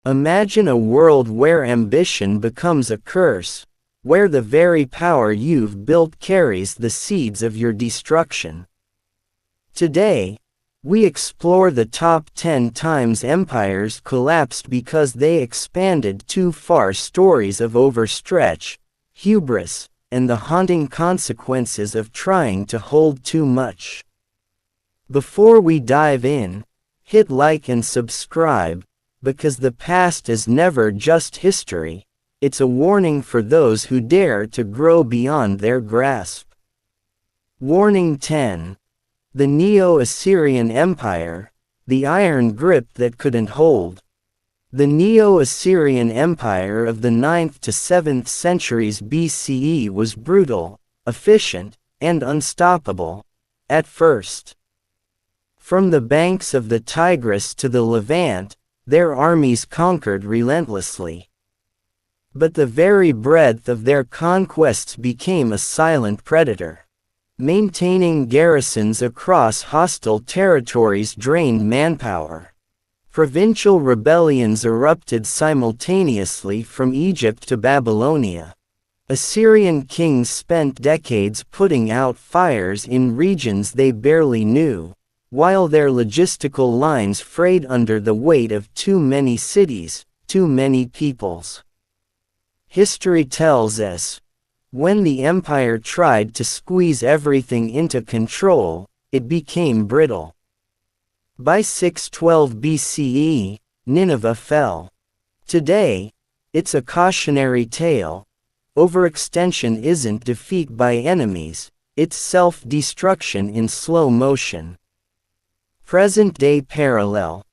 Imagine a world where ambition becomes a curse, where the very power you've built carries the seeds of your destruction. Today, we explore the top 10 times empires collapsed because they expanded too far. Stories of overstretch, hubris, and the haunting consequences of trying to hold too much. Before we dive in, hit like and subscribe, because the past is never just history, it's a warning for those who dare to grow beyond their grasp. Warning 10. The Neo-Assyrian Empire, the iron grip that couldn't hold. The Neo-Assyrian Empire of the 9th to 7th centuries BCE was brutal, efficient, and unstoppable, at first. From the banks of the Tigris to the Levant, their armies conquered relentlessly. But the very breadth of their conquests became a silent predator. Maintaining garrisons across hostile territories drained manpower. Provincial rebellions erupted simultaneously from Egypt to Babylonia. Assyrian kings spent decades putting out fires in regions they barely knew, while their logistical lines frayed under the weight of too many cities, too many peoples. History tells us, when the empire tried to squeeze everything into control, it became brittle. By 612 BCE, Nineveh fell. Today, it's a cautionary tale. Overextension isn't defeat by enemies, it's self-destruction in slow motion. Present-day parallel.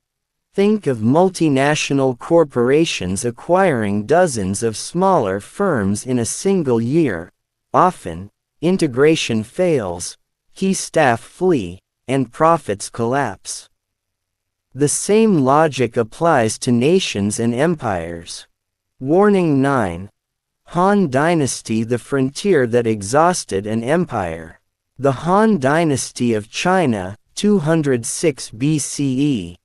Think of multinational corporations acquiring dozens of smaller firms in a single year. Often, integration fails, key staff flee, and profits collapse. The same logic applies to nations and empires. Warning 9. Han Dynasty, the frontier that exhausted an empire. The Han Dynasty of China, 206 BCE.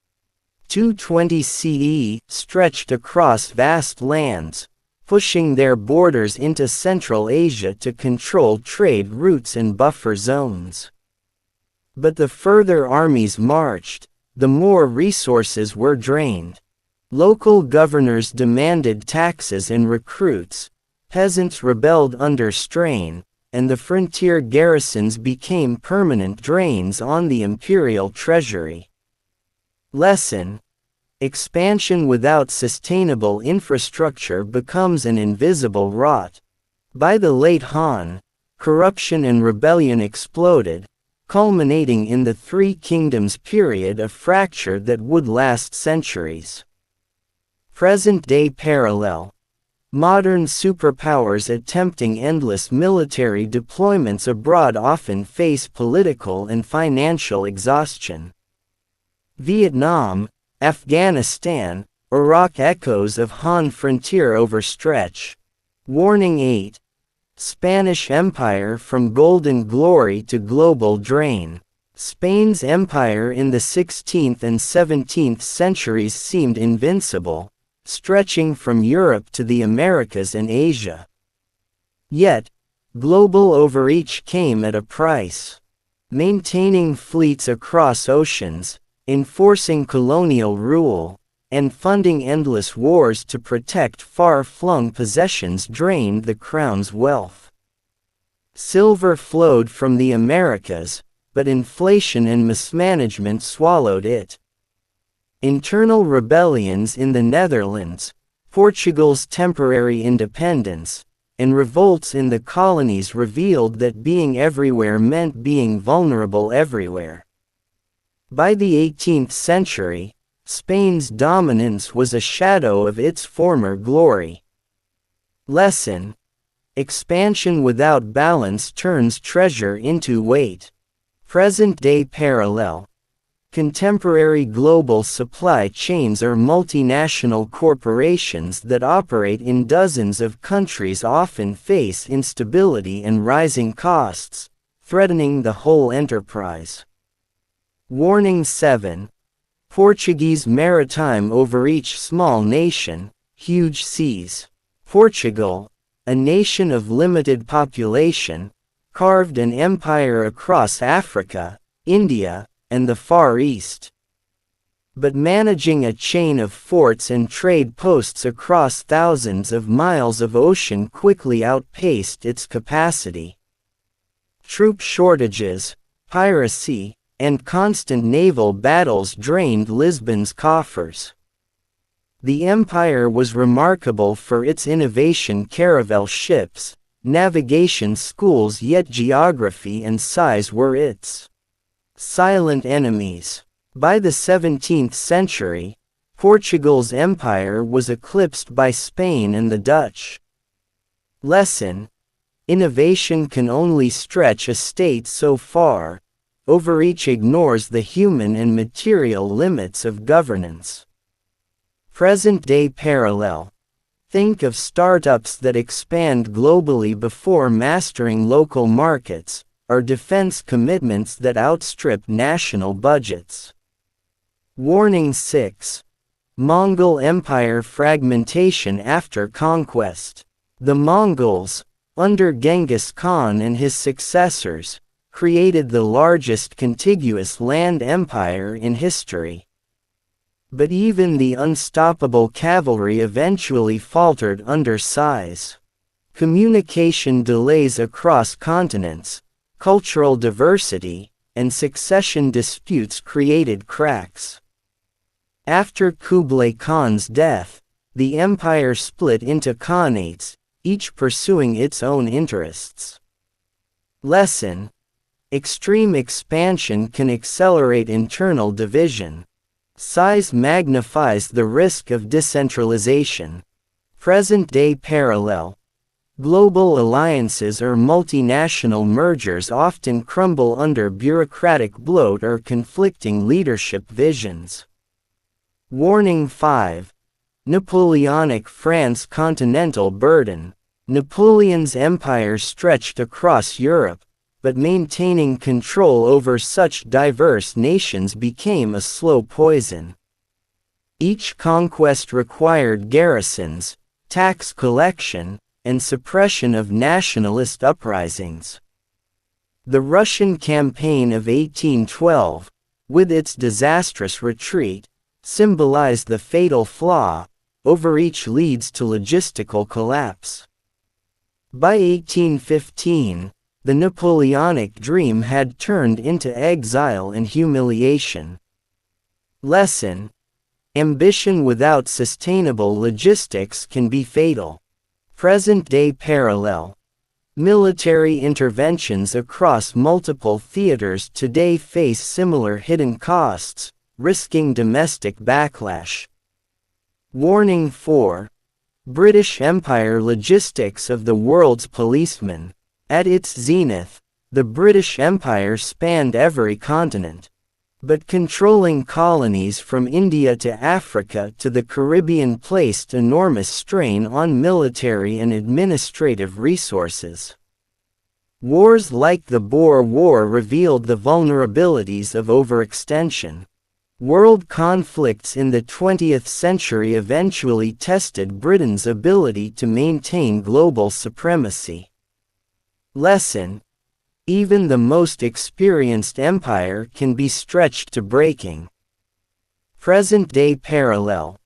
220 CE, stretched across vast lands, pushing their borders into Central Asia to control trade routes and buffer zones. But the further armies marched, the more resources were drained. Local governors demanded taxes and recruits, peasants rebelled under strain, and the frontier garrisons became permanent drains on the imperial treasury. Lesson: expansion without sustainable infrastructure becomes an invisible rot. By the late Han, corruption and rebellion exploded, culminating in the Three Kingdoms period, a fracture that would last centuries. Present-day parallel. Modern superpowers attempting endless military deployments abroad often face political and financial exhaustion. Vietnam, Afghanistan, Iraq, echoes of Han frontier overstretch. Warning 8. Spanish Empire, from golden glory to global drain. Spain's empire in the 16th and 17th centuries seemed invincible, stretching from Europe to the Americas and Asia. Yet, global overreach came at a price. Maintaining fleets across oceans, enforcing colonial rule, and funding endless wars to protect far-flung possessions drained the crown's wealth. Silver flowed from the Americas, but inflation and mismanagement swallowed it. Internal rebellions in the Netherlands, Portugal's temporary independence, and revolts in the colonies revealed that being everywhere meant being vulnerable everywhere. By the 18th century, Spain's dominance was a shadow of its former glory. Lesson: expansion without balance turns treasure into weight. Present-day parallel. Contemporary global supply chains are multinational corporations that operate in dozens of countries, often face instability and rising costs, threatening the whole enterprise. Warning 7. Portuguese maritime overreach, small nation, huge seas. Portugal, a nation of limited population, carved an empire across Africa, India, and the Far East. But managing a chain of forts and trade posts across thousands of miles of ocean quickly outpaced its capacity. Troop shortages, piracy, and constant naval battles drained Lisbon's coffers. The empire was remarkable for its innovation: caravel ships, navigation schools, yet geography and size were its silent enemies. By the 17th century, Portugal's empire was eclipsed by Spain and the Dutch. Lesson: innovation can only stretch a state so far. Overreach ignores the human and material limits of governance. Present-day parallel. Think of startups that expand globally before mastering local markets, or defense commitments that outstrip national budgets. Warning 6. Mongol Empire fragmentation after conquest. The Mongols, under Genghis Khan and his successors, created the largest contiguous land empire in history. But even the unstoppable cavalry eventually faltered under size. Communication delays across continents, cultural diversity, and succession disputes created cracks. After Kublai Khan's death, the empire split into khanates, each pursuing its own interests. Lesson: extreme expansion can accelerate internal division. Size magnifies the risk of decentralization. Present-day parallel. Global alliances or multinational mergers often crumble under bureaucratic bloat or conflicting leadership visions. Warning 5. Napoleonic France continental burden. Napoleon's empire stretched across Europe, but maintaining control over such diverse nations became a slow poison. Each conquest required garrisons, tax collection, and suppression of nationalist uprisings. The Russian campaign of 1812, with its disastrous retreat, symbolized the fatal flaw: overreach leads to logistical collapse. By 1815, the Napoleonic dream had turned into exile and humiliation. Lesson: ambition without sustainable logistics can be fatal. Present-day parallel. Military interventions across multiple theaters today face similar hidden costs, risking domestic backlash. Warning 4. British Empire logistics of the world's policeman. At its zenith, the British Empire spanned every continent. But controlling colonies from India to Africa to the Caribbean placed enormous strain on military and administrative resources. Wars like the Boer War revealed the vulnerabilities of overextension. World conflicts in the 20th century eventually tested Britain's ability to maintain global supremacy. Lesson: even the most experienced empire can be stretched to breaking. Present-day parallel.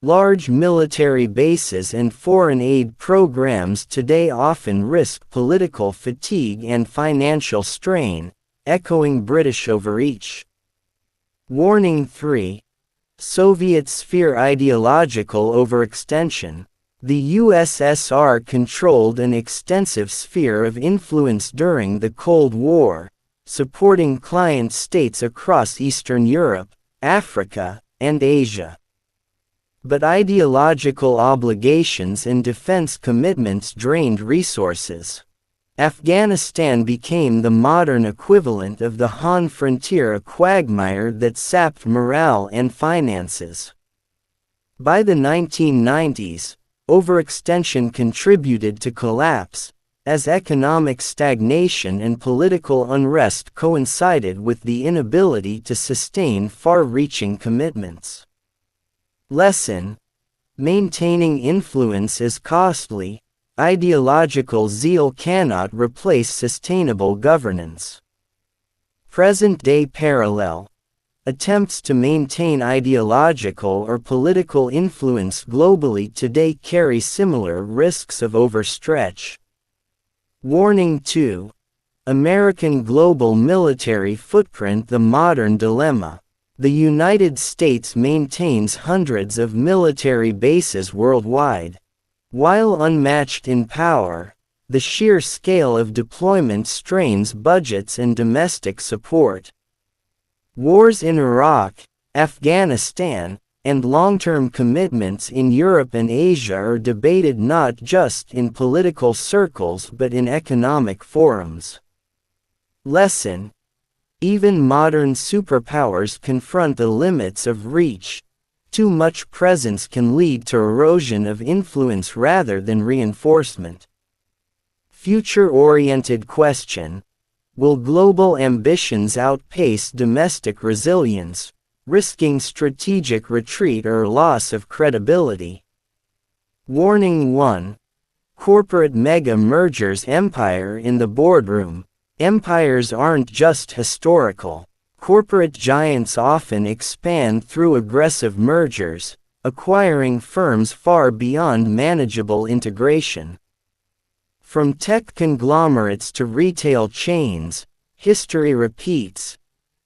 Large military bases and foreign aid programs today often risk political fatigue and financial strain, echoing British overreach. Warning 3. Soviet sphere ideological overextension. The USSR controlled an extensive sphere of influence during the Cold War, supporting client states across Eastern Europe, Africa, and Asia. But ideological obligations and defense commitments drained resources. Afghanistan became the modern equivalent of the Han frontier, a quagmire that sapped morale and finances. By the 1990s, overextension contributed to collapse, as economic stagnation and political unrest coincided with the inability to sustain far-reaching commitments. Lesson: maintaining influence is costly. Ideological zeal cannot replace sustainable governance. Present-day parallel: attempts to maintain ideological or political influence globally today carry similar risks of overstretch. Warning 2. American global military footprint: the modern dilemma. The United States maintains hundreds of military bases worldwide. While unmatched in power, the sheer scale of deployment strains budgets and domestic support. Wars in Iraq, Afghanistan, and long-term commitments in Europe and Asia are debated not just in political circles but in economic forums. Lesson: even modern superpowers confront the limits of reach. Too much presence can lead to erosion of influence rather than reinforcement. Future-oriented question: will global ambitions outpace domestic resilience, risking strategic retreat or loss of credibility? Warning 1. Corporate mega-mergers: empire in the boardroom. Empires aren't just historical. Corporate giants often expand through aggressive mergers, acquiring firms far beyond manageable integration. From tech conglomerates to retail chains, history repeats.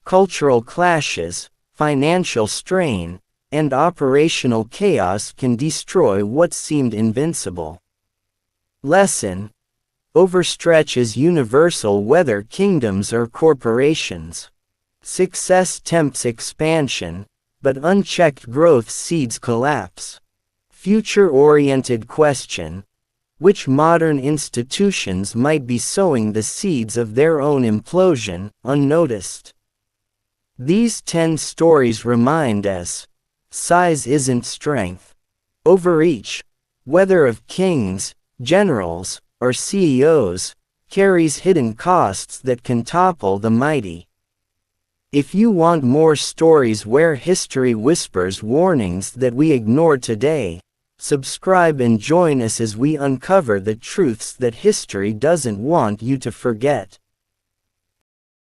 Cultural clashes, financial strain, and operational chaos can destroy what seemed invincible. Lesson: overstretch is universal whether kingdoms or corporations. Success tempts expansion, but unchecked growth seeds collapse. Future-oriented question: which modern institutions might be sowing the seeds of their own implosion, unnoticed? These 10 stories remind us: size isn't strength. Overreach, whether of kings, generals, or CEOs, carries hidden costs that can topple the mighty. If you want more stories where history whispers warnings that we ignore today, subscribe and join us as we uncover the truths that history doesn't want you to forget.